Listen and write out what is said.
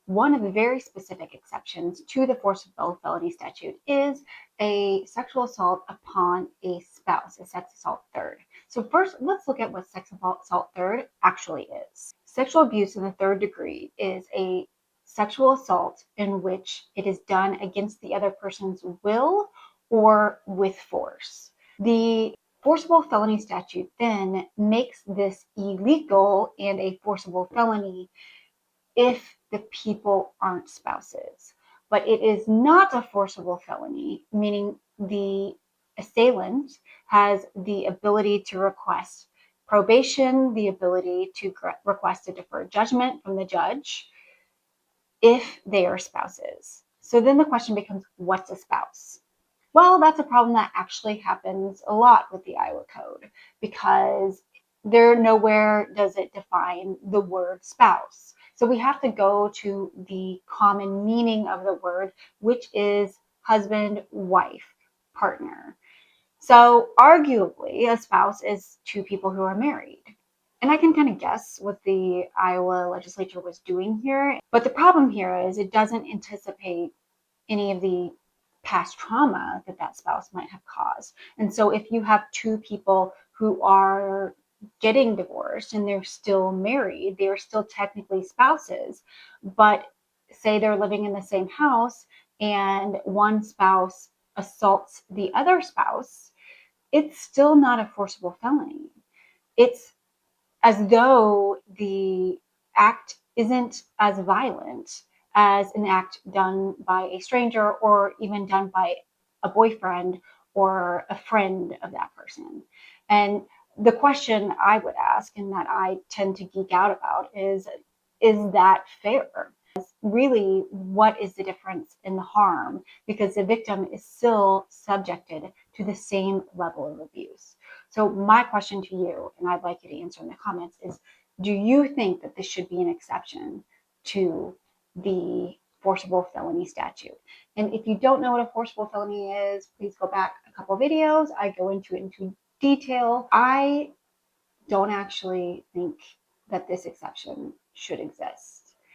one of the very specific exceptions to the forcible felony statute is a sexual assault upon a spouse, a sex assault third. So first, let's look at what sex assault third actually is. Sexual abuse in the third degree is a sexual assault in which it is done against the other person's will or with force. The forcible felony statute then makes this illegal and a forcible felony if the people aren't spouses. But it is not a forcible felony, meaning the assailant has the ability to request probation, the ability to request a deferred judgment from the judge if they are spouses. So then the question becomes, what's a spouse? Well, that's a problem that actually happens a lot with the Iowa Code because there nowhere does it define the word spouse. So we have to go to the common meaning of the word, which is husband, wife, partner. So arguably, a spouse is two people who are married. And I can kind of guess what the Iowa legislature was doing here. But the problem here is it doesn't anticipate any of the past trauma that that spouse might have caused. And so if you have two people who are getting divorced and they're still married, they're still technically spouses, but say they're living in the same house and one spouse assaults the other spouse, it's still not a forcible felony. It's as though the act isn't as violent as an act done by a stranger or even done by a boyfriend or a friend of that person. And the question I would ask, and that I tend to geek out about, is that fair? Really, what is the difference in the harm? Because the victim is still subjected to the same level of abuse. So my question to you, and I'd like you to answer in the comments, is do you think that this should be an exception to the forcible felony statute? And if you don't know what a forcible felony is, please go back a couple videos. I go into it into detail. I don't actually think that this exception should exist.